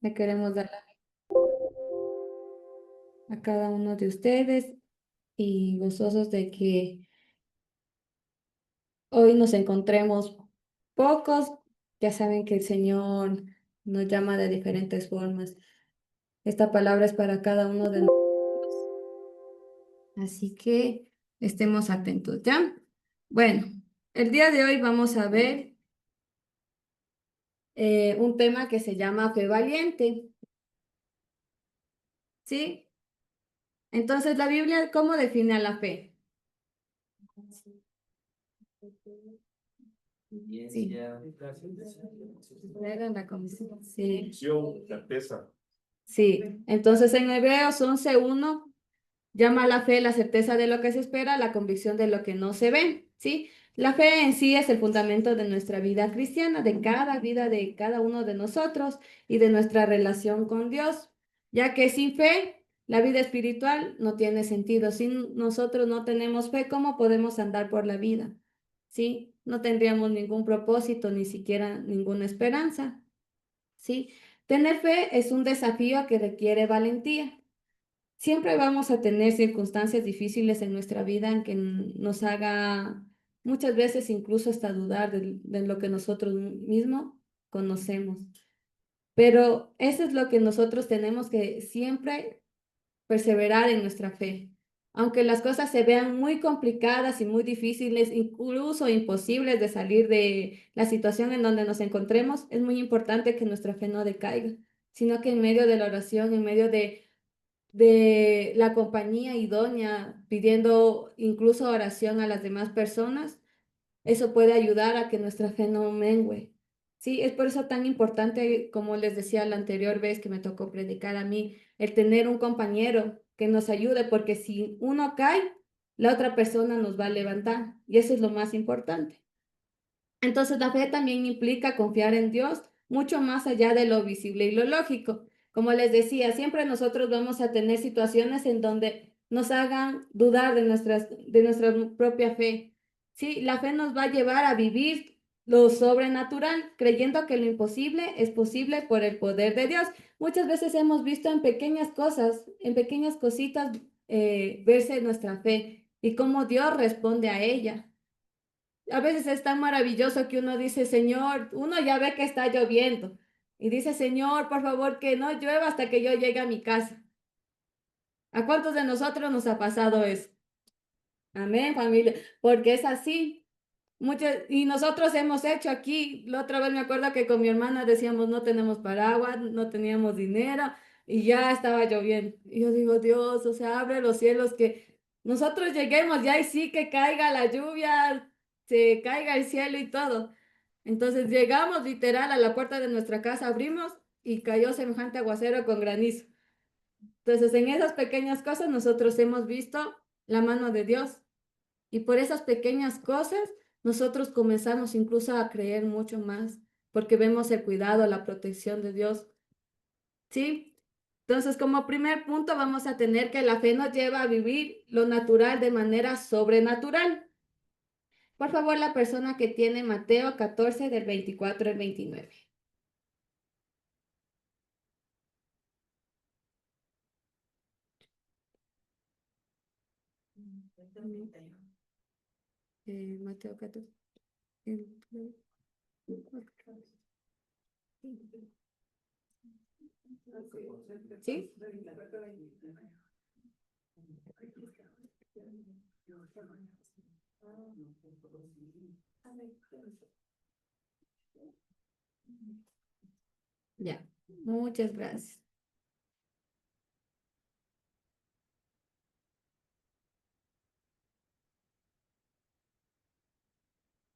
Le queremos dar a cada uno de ustedes y gozosos de que hoy nos encontremos pocos. Ya saben que el Señor nos llama de diferentes formas. Esta palabra es para cada uno de nosotros, así que estemos atentos, ¿ya? Bueno, el día de hoy vamos a ver un tema que se llama fe valiente, ¿sí? Entonces, la Biblia, ¿cómo define a la fe? Sí. Era la comisión. Sí. Certeza. Sí. Entonces, en Hebreos 11:1 llama a la fe la certeza de lo que se espera, la convicción de lo que no se ve, ¿sí? La fe en sí es el fundamento de nuestra vida cristiana, de cada vida de cada uno de nosotros y de nuestra relación con Dios, ya que sin fe la vida espiritual no tiene sentido. Si nosotros no tenemos fe, ¿cómo podemos andar por la vida? ¿Sí? No tendríamos ningún propósito, ni siquiera ninguna esperanza, ¿sí? Tener fe es un desafío que requiere valentía. Siempre vamos a tener circunstancias difíciles en nuestra vida en que nos haga muchas veces incluso hasta dudar de lo que nosotros mismos conocemos. Pero eso es lo que nosotros tenemos que siempre perseverar en nuestra fe. Aunque las cosas se vean muy complicadas y muy difíciles, incluso imposibles de salir de la situación en donde nos encontremos, es muy importante que nuestra fe no decaiga, sino que en medio de la oración, en medio de la compañía idónea, pidiendo incluso oración a las demás personas, eso puede ayudar a que nuestra fe no mengue. Sí, es por eso tan importante, como les decía la anterior vez que me tocó predicar a mí, el tener un compañero que nos ayude, porque si uno cae, la otra persona nos va a levantar, y eso es lo más importante. Entonces, la fe también implica confiar en Dios mucho más allá de lo visible y lo lógico. Como les decía, siempre nosotros vamos a tener situaciones en donde nos hagan dudar de nuestra propia fe. Sí, la fe nos va a llevar a vivir lo sobrenatural, creyendo que lo imposible es posible por el poder de Dios. Muchas veces hemos visto en pequeñas cosas, en pequeñas cositas, verse nuestra fe y cómo Dios responde a ella. A veces es tan maravilloso que uno dice, Señor, uno ya ve que está lloviendo y dice, Señor, por favor, que no llueva hasta que yo llegue a mi casa. ¿A cuántos de nosotros nos ha pasado eso? Amén, familia, porque es así. Muchas, y nosotros hemos hecho aquí, la otra vez me acuerdo que con mi hermana decíamos, no tenemos paraguas, no teníamos dinero y ya estaba lloviendo. Y yo digo, Dios, o sea, abre los cielos que nosotros lleguemos ya y sí que caiga la lluvia, se caiga el cielo y todo. Entonces llegamos literal a la puerta de nuestra casa, abrimos y cayó semejante aguacero con granizo. Entonces en esas pequeñas cosas nosotros hemos visto la mano de Dios. Y por esas pequeñas cosas, nosotros comenzamos incluso a creer mucho más, porque vemos el cuidado, la protección de Dios. ¿Sí? Entonces, como primer punto, vamos a tener que la fe nos lleva a vivir lo natural de manera sobrenatural. Por favor, la persona que tiene Mateo 14 del 24 al 29. Mateo 14. ¿Sí? Ya, muchas gracias.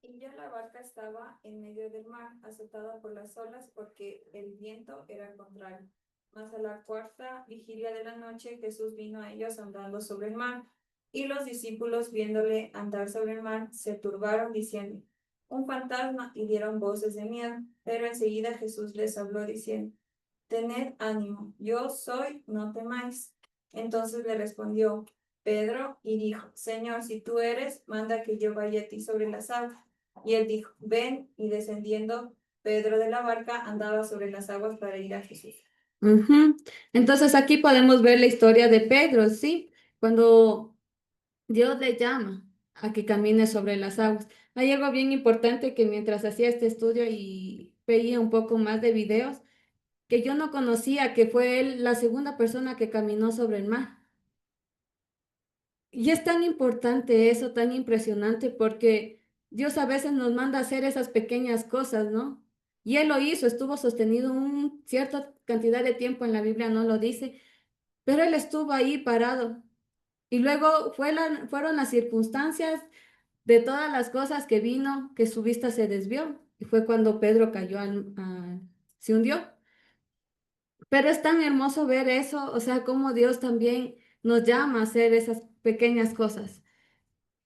Y ya la barca estaba en medio del mar, azotada por las olas, porque el viento era contrario. Mas a la cuarta vigilia de la noche, Jesús vino a ellos andando sobre el mar. Y los discípulos, viéndole andar sobre el mar, se turbaron, diciendo, un fantasma, y dieron voces de miedo. Pero enseguida Jesús les habló, diciendo, tened ánimo, yo soy, no temáis. Entonces le respondió Pedro y dijo, Señor, si tú eres, manda que yo vaya a ti sobre las aguas. Y él dijo, ven, y descendiendo Pedro de la barca andaba sobre las aguas para ir a Jesús. Ujú. Entonces aquí podemos ver la historia de Pedro, ¿sí? Cuando Dios le llama a que camine sobre las aguas. Hay algo bien importante que mientras hacía este estudio y veía un poco más de videos, que yo no conocía, que fue él la segunda persona que caminó sobre el mar. Y es tan importante eso, tan impresionante, porque Dios a veces nos manda a hacer esas pequeñas cosas, ¿no? Y él lo hizo, estuvo sostenido un cierta cantidad de tiempo en la Biblia, no lo dice, pero él estuvo ahí parado. Y luego fueron las circunstancias de todas las cosas que vino, que su vista se desvió. Y fue cuando Pedro cayó, se hundió. Pero es tan hermoso ver eso, o sea, cómo Dios también nos llama a hacer esas pequeñas cosas.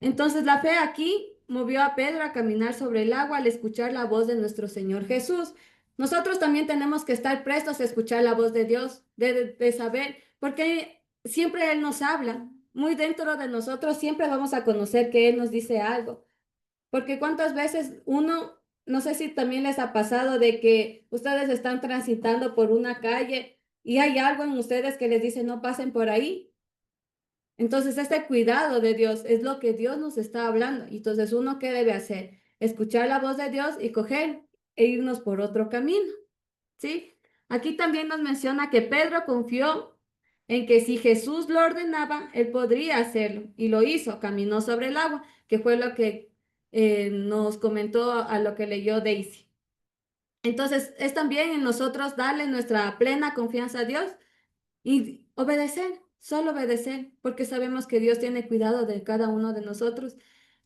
Entonces la fe aquí movió a Pedro a caminar sobre el agua al escuchar la voz de nuestro Señor Jesús. Nosotros también tenemos que estar prestos a escuchar la voz de Dios, de saber, porque siempre Él nos habla. Muy dentro de nosotros siempre vamos a conocer que Él nos dice algo. Porque cuántas veces uno, no sé si también les ha pasado de que ustedes están transitando por una calle y hay algo en ustedes que les dice no pasen por ahí. Entonces, este cuidado de Dios es lo que Dios nos está hablando. Entonces, ¿uno qué debe hacer? Escuchar la voz de Dios y coger e irnos por otro camino, ¿sí? Aquí también nos menciona que Pedro confió en que si Jesús lo ordenaba, él podría hacerlo. Y lo hizo, caminó sobre el agua, que fue lo que nos comentó a lo que leyó Daisy. Entonces, es también en nosotros darle nuestra plena confianza a Dios y obedecer, solo obedecer, porque sabemos que Dios tiene cuidado de cada uno de nosotros.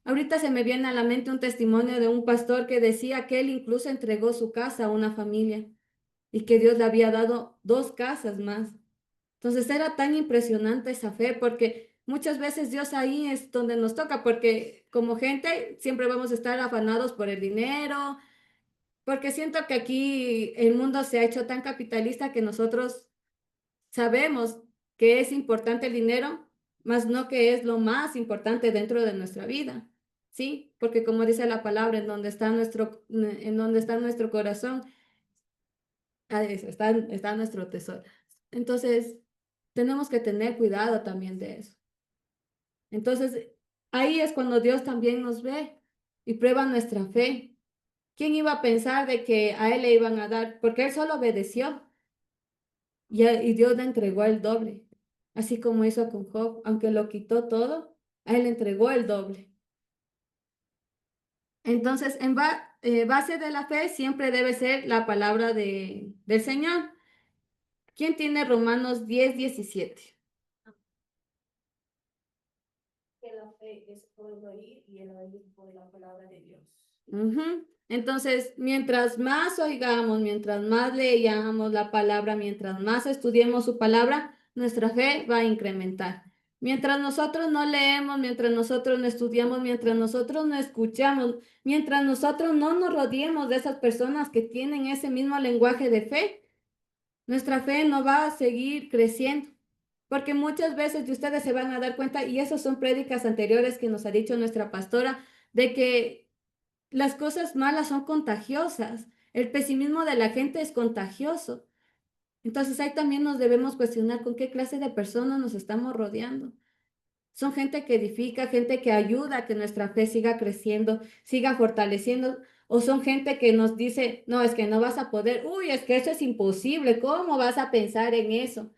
Ahorita se me viene a la mente un testimonio de un pastor que decía que él incluso entregó su casa a una familia y que Dios le había dado dos casas más. Entonces era tan impresionante esa fe porque muchas veces Dios ahí es donde nos toca, porque como gente siempre vamos a estar afanados por el dinero, porque siento que aquí el mundo se ha hecho tan capitalista que nosotros sabemos que es importante el dinero, mas no que es lo más importante dentro de nuestra vida, ¿sí? Porque como dice la palabra, en donde está nuestro corazón, está nuestro tesoro. Entonces, tenemos que tener cuidado también de eso. Entonces, ahí es cuando Dios también nos ve y prueba nuestra fe. ¿Quién iba a pensar de que a él le iban a dar? Porque él solo obedeció. Y Dios le entregó el doble, así como hizo con Job, aunque lo quitó todo, a él le entregó el doble. Entonces, base de la fe siempre debe ser la palabra del Señor. ¿Quién tiene Romanos 10:17? Que la fe es por el oír y el oír por la palabra de Dios. Ujú. Entonces, mientras más oigamos, mientras más leamos la palabra, mientras más estudiemos su palabra, nuestra fe va a incrementar. Mientras nosotros no leemos, mientras nosotros no estudiamos, mientras nosotros no escuchamos, mientras nosotros no nos rodeemos de esas personas que tienen ese mismo lenguaje de fe, nuestra fe no va a seguir creciendo. Porque muchas veces de ustedes se van a dar cuenta, y esas son prédicas anteriores que nos ha dicho nuestra pastora, de que las cosas malas son contagiosas. El pesimismo de la gente es contagioso. Entonces ahí también nos debemos cuestionar con qué clase de personas nos estamos rodeando. Son gente que edifica, gente que ayuda a que nuestra fe siga creciendo, siga fortaleciendo, o son gente que nos dice, no, es que no vas a poder, uy, es que eso es imposible, ¿cómo vas a pensar en eso?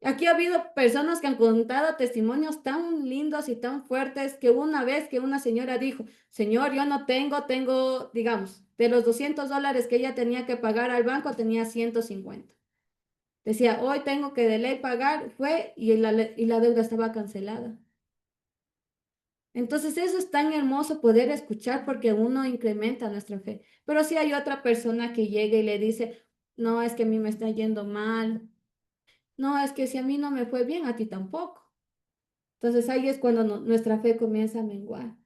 Aquí ha habido personas que han contado testimonios tan lindos y tan fuertes que una vez que una señora dijo, Señor, yo no tengo, digamos, de los $200 que ella tenía que pagar al banco, tenía 150. Decía, hoy tengo que de ley pagar, fue y la deuda estaba cancelada. Entonces eso es tan hermoso poder escuchar porque uno incrementa nuestra fe. Pero si hay otra persona que llega y le dice, no, es que a mí me está yendo mal, no, es que si a mí no me fue bien, a ti tampoco. Entonces ahí es cuando nuestra fe comienza a menguar.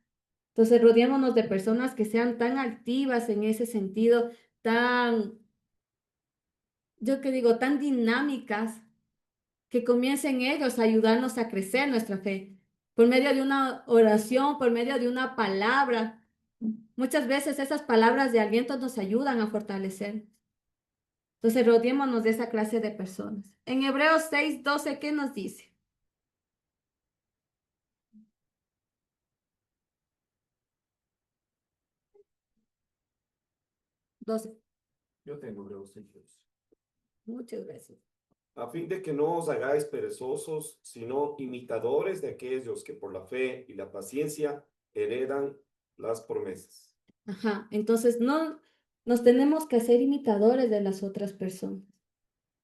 Entonces rodeémonos de personas que sean tan altivas en ese sentido, tan, yo que digo, tan dinámicas, que comiencen ellos a ayudarnos a crecer nuestra fe por medio de una oración, por medio de una palabra. Muchas veces esas palabras de aliento nos ayudan a fortalecer. Entonces, rodeémonos de esa clase de personas. En Hebreos 6:12, ¿qué nos dice? 12. Yo tengo Hebreos 6:2. Muchas gracias. A fin de que no os hagáis perezosos, sino imitadores de aquellos que por la fe y la paciencia heredan las promesas. Ajá, entonces no nos tenemos que hacer imitadores de las otras personas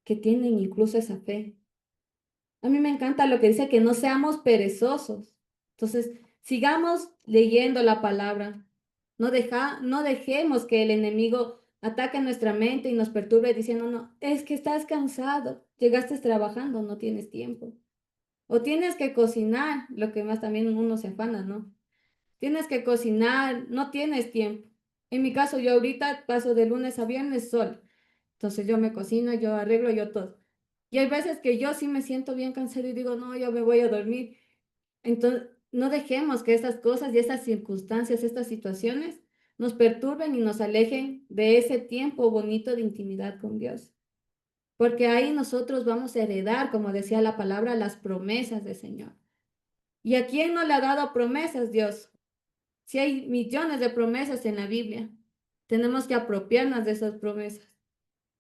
que tienen incluso esa fe. A mí me encanta lo que dice que no seamos perezosos. Entonces, sigamos leyendo la palabra. No dejemos que el enemigo ataque nuestra mente y nos perturbe diciendo, no, es que estás cansado, llegaste trabajando, no tienes tiempo. O tienes que cocinar, lo que más también uno se afana, ¿no? Tienes que cocinar, no tienes tiempo. En mi caso, yo ahorita paso de lunes a viernes sola. Entonces yo me cocino, yo arreglo, yo todo. Y hay veces que yo sí me siento bien cansada y digo, no, ya me voy a dormir. Entonces, no dejemos que estas cosas y estas circunstancias, estas situaciones nos perturben y nos alejen de ese tiempo bonito de intimidad con Dios. Porque ahí nosotros vamos a heredar, como decía la palabra, las promesas del Señor. ¿Y a quién no le ha dado promesas Dios? Si hay millones de promesas en la Biblia, tenemos que apropiarnos de esas promesas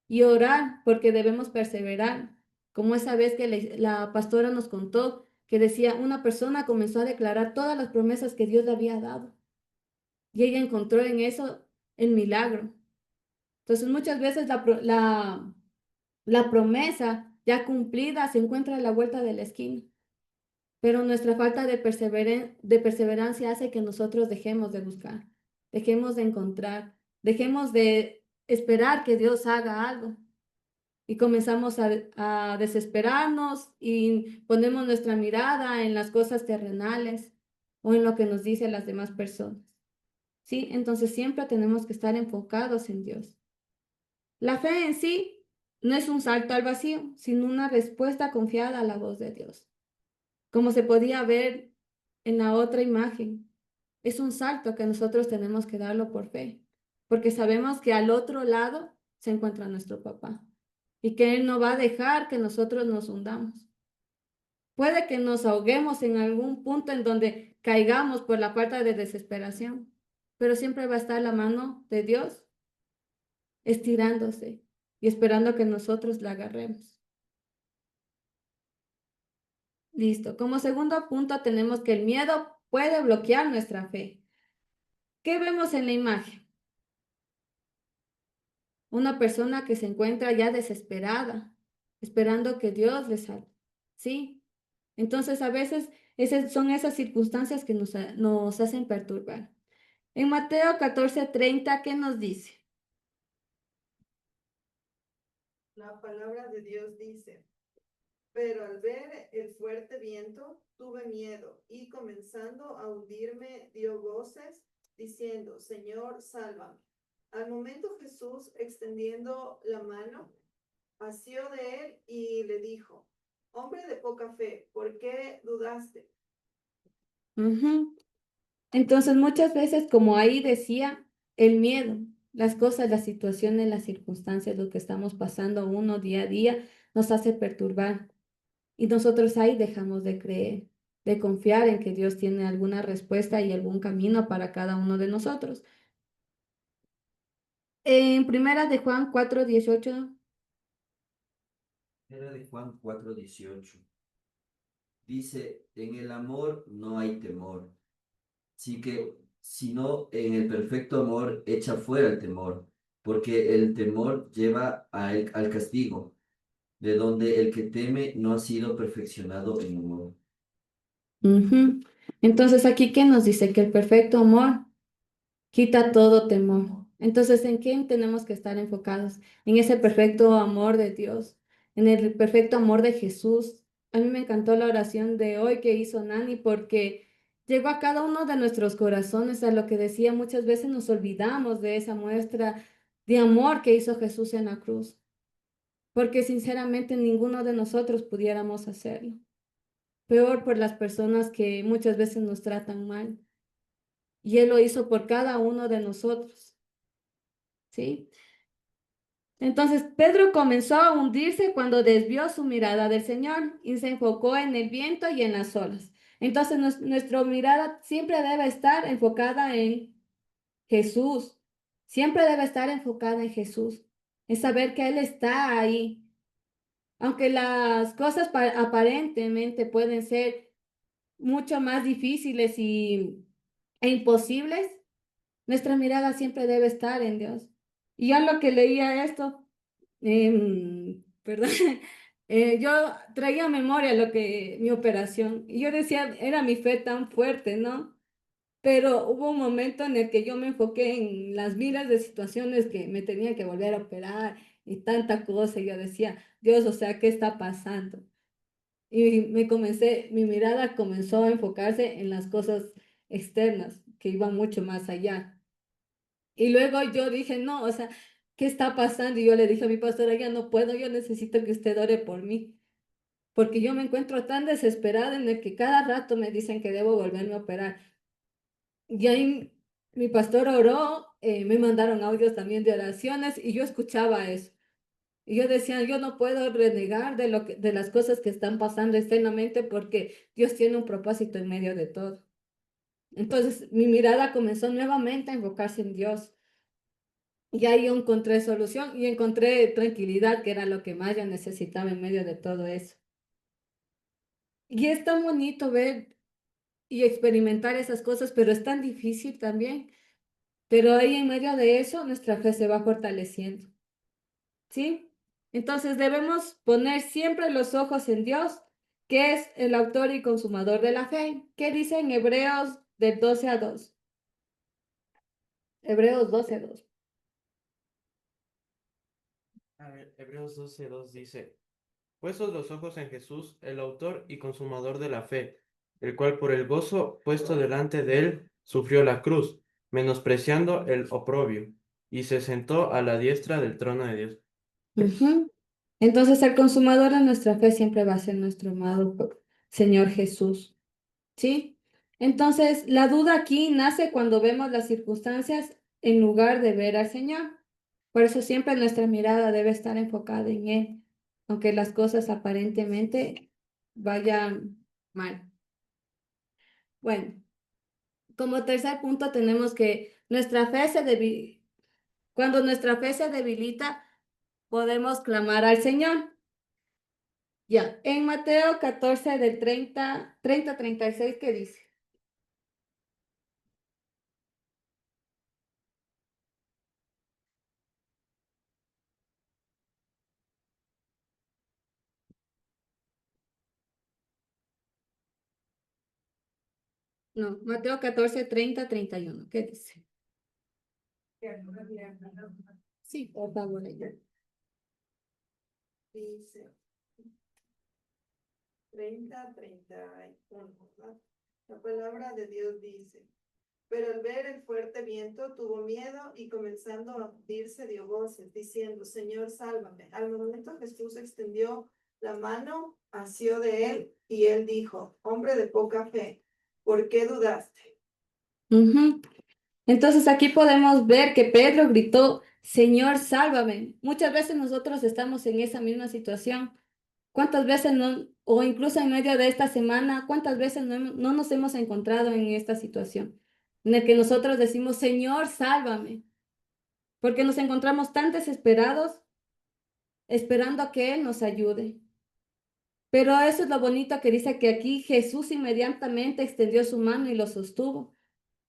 y orar porque debemos perseverar. Como esa vez que la pastora nos contó que decía, una persona comenzó a declarar todas las promesas que Dios le había dado y ella encontró en eso el milagro. Entonces muchas veces la promesa ya cumplida se encuentra a la vuelta de la esquina, pero nuestra falta de perseverancia hace que nosotros dejemos de buscar, dejemos de encontrar, dejemos de esperar que Dios haga algo y comenzamos a desesperarnos y ponemos nuestra mirada en las cosas terrenales o en lo que nos dicen las demás personas. ¿Sí? Entonces siempre tenemos que estar enfocados en Dios. La fe en sí no es un salto al vacío, sino una respuesta confiada a la voz de Dios. Como se podía ver en la otra imagen, es un salto que nosotros tenemos que darlo por fe, porque sabemos que al otro lado se encuentra nuestro papá y que Él no va a dejar que nosotros nos hundamos. Puede que nos ahoguemos en algún punto en donde caigamos por la falta de desesperación, pero siempre va a estar la mano de Dios estirándose y esperando que nosotros la agarremos. Listo. Como segundo punto tenemos que el miedo puede bloquear nuestra fe. ¿Qué vemos en la imagen? Una persona que se encuentra ya desesperada, esperando que Dios le salve. ¿Sí? Entonces, a veces son esas circunstancias que nos hacen perturbar. En Mateo 14:30, ¿qué nos dice? La palabra de Dios dice, pero al ver el fuerte viento, tuve miedo y comenzando a hundirme, dio voces diciendo, Señor, sálvame. Al momento Jesús, extendiendo la mano, asió de él y le dijo, hombre de poca fe, ¿por qué dudaste? Ujú. Entonces, muchas veces, como ahí decía, el miedo, las cosas, las situaciones, las circunstancias, lo que estamos pasando uno día a día, nos hace perturbar. Y nosotros ahí dejamos de creer, de confiar en que Dios tiene alguna respuesta y algún camino para cada uno de nosotros. En primera de Juan 4:18. Era de Juan 4:18. Dice, en el amor no hay temor, sino en el perfecto amor echa fuera el temor, porque el temor lleva al castigo, de donde el que teme no ha sido perfeccionado en amor. Ujú. Entonces, aquí, ¿qué nos dice? Que el perfecto amor quita todo temor. Entonces, ¿en quién tenemos que estar enfocados? En ese perfecto amor de Dios, en el perfecto amor de Jesús. A mí me encantó la oración de hoy que hizo Nani porque llegó a cada uno de nuestros corazones, a lo que decía, muchas veces nos olvidamos de esa muestra de amor que hizo Jesús en la cruz, porque sinceramente ninguno de nosotros pudiéramos hacerlo. Peor por las personas que muchas veces nos tratan mal. Y Él lo hizo por cada uno de nosotros. ¿Sí? Entonces Pedro comenzó a hundirse cuando desvió su mirada del Señor y se enfocó en el viento y en las olas. Entonces nuestra mirada siempre debe estar enfocada en Jesús. Siempre debe estar enfocada en Jesús. Es saber que Él está ahí. Aunque las cosas aparentemente pueden ser mucho más difíciles e imposibles, nuestra mirada siempre debe estar en Dios. Y yo lo que leía esto, perdón, yo traía a memoria lo que mi operación, y yo decía, era mi fe tan fuerte, ¿no? Pero hubo un momento en el que yo me enfoqué en las miles de situaciones que me tenían que volver a operar y tanta cosa, y yo decía, Dios, o sea, ¿qué está pasando? Y mi mirada comenzó a enfocarse en las cosas externas, que iban mucho más allá. Y luego yo dije, no, o sea, ¿qué está pasando? Y yo le dije a mi pastora, ya no puedo, yo necesito que usted ore por mí, porque yo me encuentro tan desesperada en el que cada rato me dicen que debo volverme a operar. Y ahí mi pastor oró, me mandaron audios también de oraciones y yo escuchaba eso. Y yo decía, yo no puedo renegar de las cosas que están pasando externamente porque Dios tiene un propósito en medio de todo. Entonces mi mirada comenzó nuevamente a enfocarse en Dios. Y ahí yo encontré solución y encontré tranquilidad, que era lo que más yo necesitaba en medio de todo eso. Y es tan bonito ver y experimentar esas cosas, pero es tan difícil también. Pero ahí en medio de eso, nuestra fe se va fortaleciendo, ¿sí? Entonces debemos poner siempre los ojos en Dios, que es el autor y consumador de la fe. ¿Qué dice en Hebreos de 12 a 2? Hebreos 12 a 2. A ver, Hebreos 12:2 dice, puestos los ojos en Jesús, el autor y consumador de la fe, el cual por el gozo puesto delante de él sufrió la cruz, menospreciando el oprobio, y se sentó a la diestra del trono de Dios. Ujú. Entonces el consumador de nuestra fe siempre va a ser nuestro amado Señor Jesús, ¿sí? Entonces la duda aquí nace cuando vemos las circunstancias en lugar de ver al Señor. Por eso siempre nuestra mirada debe estar enfocada en Él, aunque las cosas aparentemente vayan mal. Bueno, como tercer punto tenemos que cuando nuestra fe se debilita, podemos clamar al Señor. Ya, en Mateo 14 del 30 a 36, ¿qué dice? No, Mateo 14 30 a 31, ¿qué dice? Sí, por favor, ella. Dice 30-31, ¿verdad? La palabra de Dios dice, pero al ver el fuerte viento tuvo miedo y comenzando a hundirse dio voces, diciendo, Señor, sálvame. Al momento Jesús extendió la mano, asió de él y él dijo, hombre de poca fe, ¿por qué dudaste? Ujú. Entonces aquí podemos ver que Pedro gritó, Señor, sálvame. Muchas veces nosotros estamos en esa misma situación. ¿Cuántas veces no, o incluso en medio de esta semana, cuántas veces no nos hemos encontrado en esta situación en la que nosotros decimos, Señor, sálvame? Porque nos encontramos tan desesperados esperando a que Él nos ayude. Pero eso es lo bonito que dice que aquí Jesús inmediatamente extendió su mano y lo sostuvo.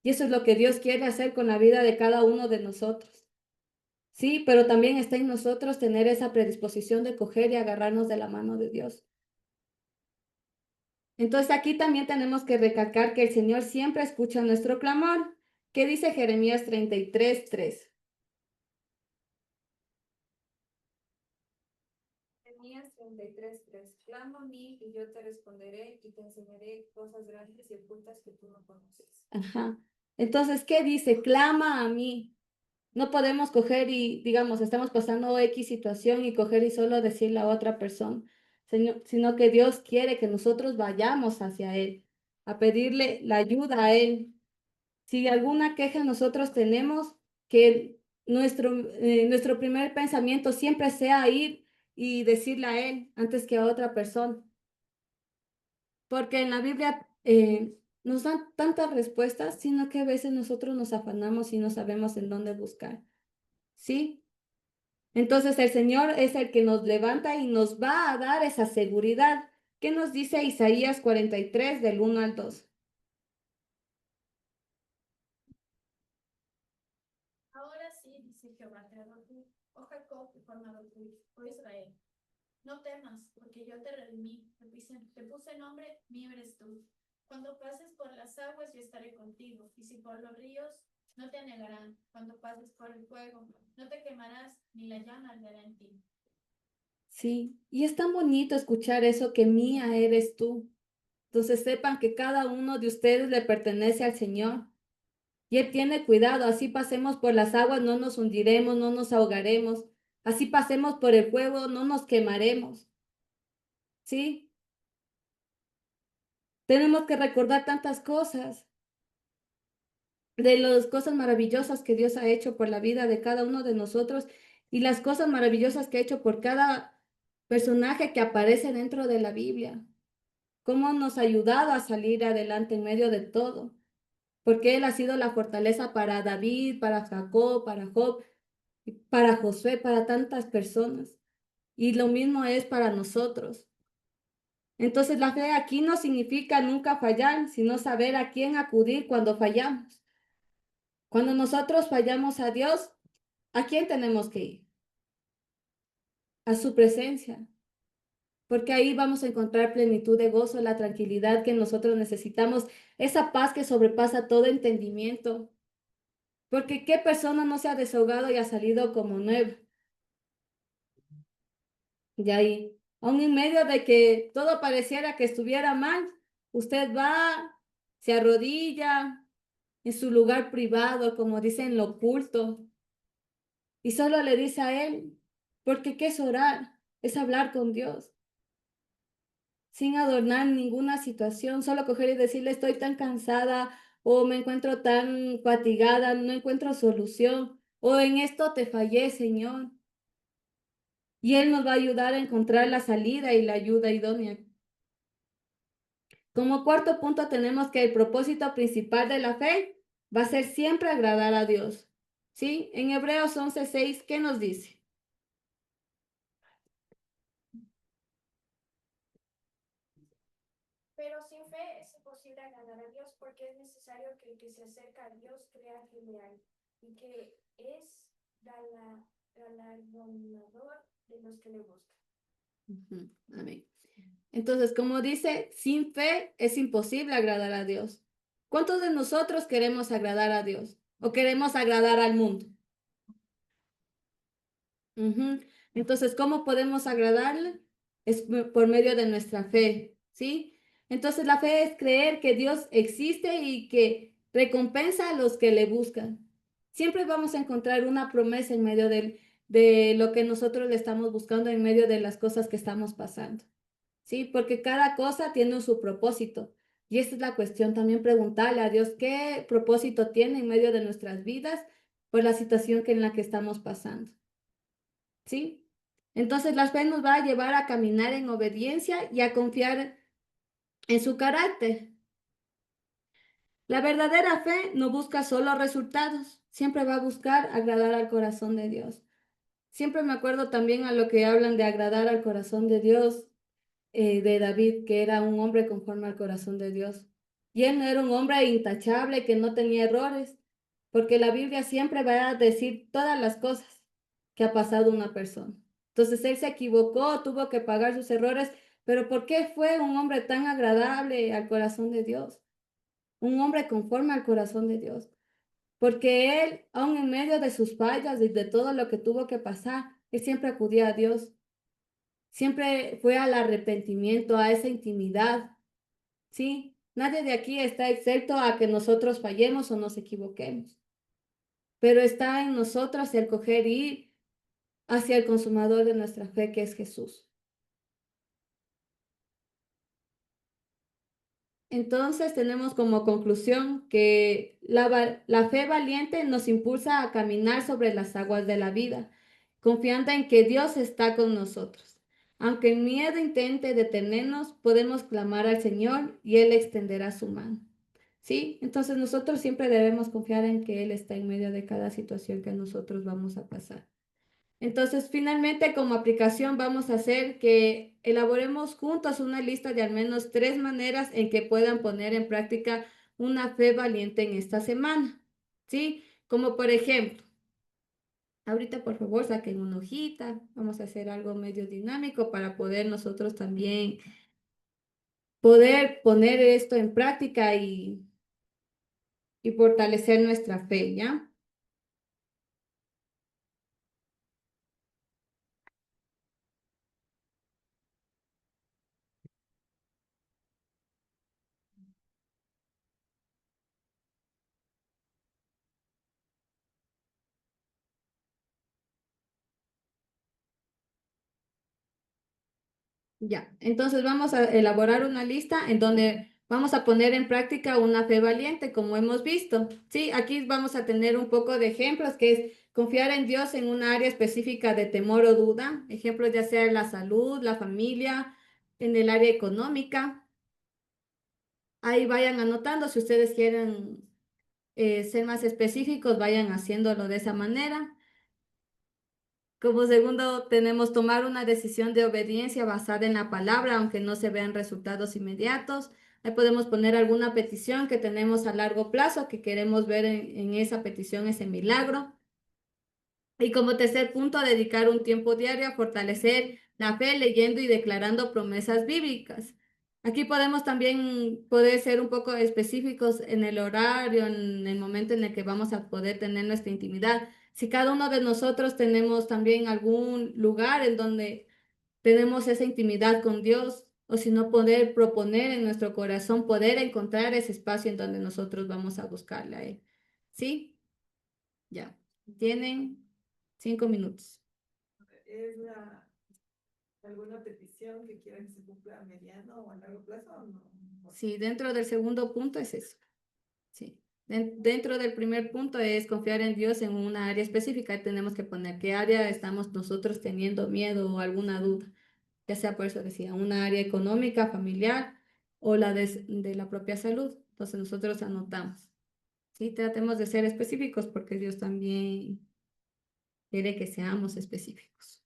Y eso es lo que Dios quiere hacer con la vida de cada uno de nosotros. Sí, pero también está en nosotros tener esa predisposición de coger y agarrarnos de la mano de Dios. Entonces aquí también tenemos que recalcar que el Señor siempre escucha nuestro clamor. ¿Qué dice Jeremías 33:3? Jeremías 33:3. Clama a mí y yo te responderé y te enseñaré cosas grandes y ocultas que tú no conoces. Ajá. Entonces, ¿qué dice? Clama a mí. No podemos coger y, digamos, estamos pasando X situación y coger y solo decirle a otra persona, sino que Dios quiere que nosotros vayamos hacia Él, a pedirle la ayuda a Él. Si alguna queja nosotros tenemos, que nuestro primer pensamiento siempre sea ir y decirle a Él antes que a otra persona. Porque en la Biblia nos dan tantas respuestas, sino que a veces nosotros nos afanamos y no sabemos en dónde buscar. ¿Sí? Entonces el Señor es el que nos levanta y nos va a dar esa seguridad. ¿Qué nos dice Isaías 43 del 1 al 2? Ahora sí, dice Jehová, creador tú, oh Jacob, formado tú, oh Israel. No temas, porque yo te redimí, te puse nombre, mío eres tú. Cuando pases por las aguas, yo estaré contigo, y si por los ríos, no te anegarán. Cuando pases por el fuego, no te quemarás, ni la llama arderá en ti. Sí, y es tan bonito escuchar eso que mía eres tú. Entonces sepan que cada uno de ustedes le pertenece al Señor. Y Él tiene cuidado, así pasemos por las aguas, no nos hundiremos, no nos ahogaremos. Así pasemos por el fuego, no nos quemaremos. ¿Sí? Tenemos que recordar tantas cosas, de las cosas maravillosas que Dios ha hecho por la vida de cada uno de nosotros y las cosas maravillosas que ha hecho por cada personaje que aparece dentro de la Biblia. Cómo nos ha ayudado a salir adelante en medio de todo. Porque Él ha sido la fortaleza para David, para Jacob, para Job, para Josué, para tantas personas. Y lo mismo es para nosotros. Entonces la fe aquí no significa nunca fallar, sino saber a quién acudir cuando fallamos. Cuando nosotros fallamos a Dios, ¿a quién tenemos que ir? A su presencia, porque ahí vamos a encontrar plenitud de gozo, la tranquilidad que nosotros necesitamos, esa paz que sobrepasa todo entendimiento. Porque ¿qué persona no se ha desahogado y ha salido como nueva? De ahí, aún en medio de que todo pareciera que estuviera mal, usted va, se arrodilla en su lugar privado, como dicen, lo oculto, y solo le dice a Él, porque ¿qué es orar? Es hablar con Dios, sin adornar ninguna situación, solo coger y decirle, estoy tan cansada o me encuentro tan fatigada, no encuentro solución, o en esto te fallé, Señor. Y Él nos va a ayudar a encontrar la salida y la ayuda idónea. Como cuarto punto tenemos que el propósito principal de la fe va a ser siempre agradar a Dios. ¿Sí? En Hebreos 11:6, ¿qué nos dice? Pero sin fe es imposible agradar a Dios porque es necesario que el que se acerca a Dios crea que le hay y que es galardonador de los que le buscan. Ujú, amén. Entonces, como dice, sin fe es imposible agradar a Dios. ¿Cuántos de nosotros queremos agradar a Dios o queremos agradar al mundo? Ujú. Entonces, ¿cómo podemos agradarle? Es por medio de nuestra fe, ¿sí? Entonces, la fe es creer que Dios existe y que recompensa a los que le buscan. Siempre vamos a encontrar una promesa en medio de lo que nosotros le estamos buscando, en medio de las cosas que estamos pasando, ¿sí? Porque cada cosa tiene su propósito. Y esta es la cuestión, también preguntarle a Dios qué propósito tiene en medio de nuestras vidas por la situación en la que estamos pasando. ¿Sí? Entonces la fe nos va a llevar a caminar en obediencia y a confiar en su carácter. La verdadera fe no busca solo resultados, siempre va a buscar agradar al corazón de Dios. Siempre me acuerdo también a lo que hablan de agradar al corazón de Dios, de David, que era un hombre conforme al corazón de Dios. Y él no era un hombre intachable, que no tenía errores, porque la Biblia siempre va a decir todas las cosas que ha pasado una persona. Entonces él se equivocó, tuvo que pagar sus errores, pero ¿por qué fue un hombre tan agradable al corazón de Dios? Un hombre conforme al corazón de Dios. Porque él, aun en medio de sus fallas y de todo lo que tuvo que pasar, él siempre acudía a Dios. Siempre fue al arrepentimiento, a esa intimidad, ¿sí? Nadie de aquí está exento a que nosotros fallemos o nos equivoquemos, pero está en nosotros el coger y ir hacia el consumador de nuestra fe, que es Jesús. Entonces tenemos como conclusión que la fe valiente nos impulsa a caminar sobre las aguas de la vida, confiando en que Dios está con nosotros. Aunque el miedo intente detenernos, podemos clamar al Señor y Él extenderá su mano. ¿Sí? Entonces nosotros siempre debemos confiar en que Él está en medio de cada situación que nosotros vamos a pasar. Entonces, finalmente, como aplicación, vamos a hacer que elaboremos juntos una lista de al menos 3 maneras en que puedan poner en práctica una fe valiente en esta semana. ¿Sí? Como por ejemplo, ahorita por favor saquen una hojita, vamos a hacer algo medio dinámico para poder nosotros también poder poner esto en práctica y fortalecer nuestra fe, ¿ya? Ya, entonces vamos a elaborar una lista en donde vamos a poner en práctica una fe valiente, como hemos visto. Sí, aquí vamos a tener un poco de ejemplos, que es confiar en Dios en un área específica de temor o duda. Ejemplos ya sea en la salud, la familia, en el área económica. Ahí vayan anotando, si ustedes quieren ser más específicos, vayan haciéndolo de esa manera. Como segundo, tenemos tomar una decisión de obediencia basada en la palabra, aunque no se vean resultados inmediatos. Ahí podemos poner alguna petición que tenemos a largo plazo, que queremos ver en esa petición ese milagro. Y como tercer punto, dedicar un tiempo diario a fortalecer la fe leyendo y declarando promesas bíblicas. Aquí podemos también poder ser un poco específicos en el horario, en el momento en el que vamos a poder tener nuestra intimidad. Si cada uno de nosotros tenemos también algún lugar en donde tenemos esa intimidad con Dios, o si no poder proponer en nuestro corazón, poder encontrar ese espacio en donde nosotros vamos a buscarle a Él. ¿Sí? Ya. Tienen 5 minutos. ¿Es alguna petición que quieran que se cumpla a mediano o a largo plazo o no? Sí, dentro del segundo punto es eso. Sí. Dentro del primer punto es confiar en Dios en una área específica. Ahí tenemos que poner qué área estamos nosotros teniendo miedo o alguna duda. Ya sea por eso decía, una área económica, familiar o la de la propia salud. Entonces nosotros anotamos. Sí, tratemos de ser específicos porque Dios también quiere que seamos específicos.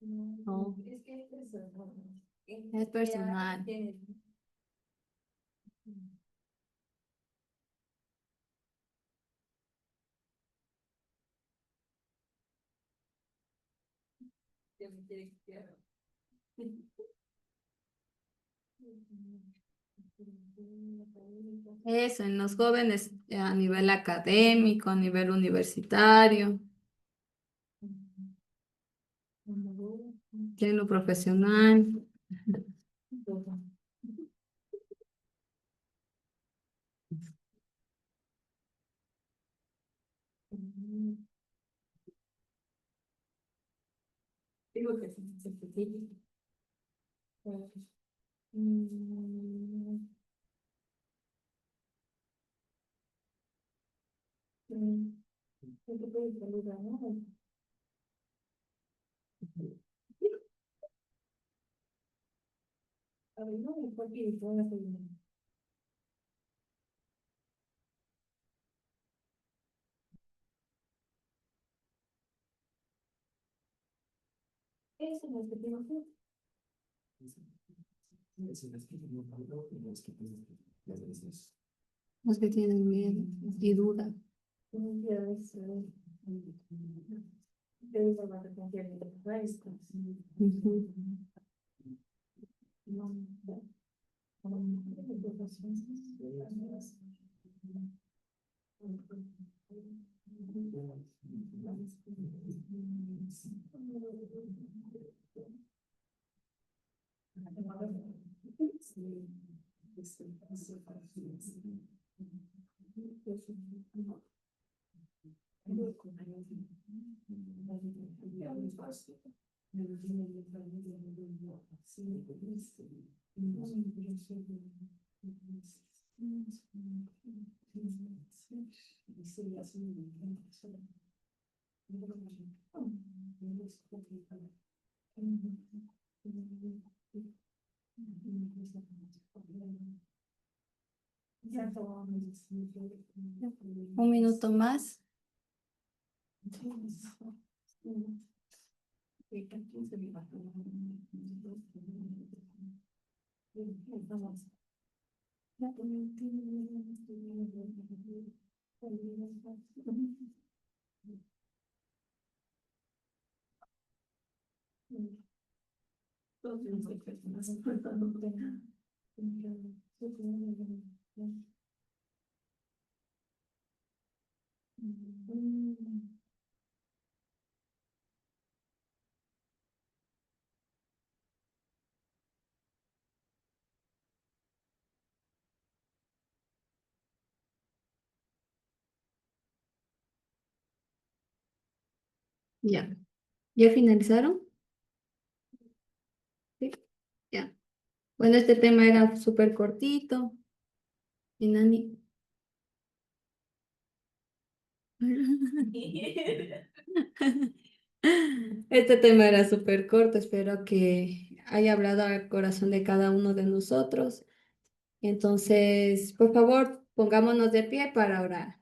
No. Es que es personal. Es personal. Eso, en los jóvenes a nivel académico, a nivel universitario, en lo profesional. Digo que sí, se específico. Mm, ¿qué te puede saludar, no? A ver, no, mejor que pueda saludar. Eso no es que tengo que. Los que tienen miedo y duda. Debes hablar de confiar en los maestros. Ujú. Sí. Un minuto más. Ya. ¿Ya finalizaron? Sí. Ya. Bueno, este tema era súper cortito. Y Nani. Este tema era súper corto. Espero que haya hablado al corazón de cada uno de nosotros. Entonces, por favor, pongámonos de pie para orar.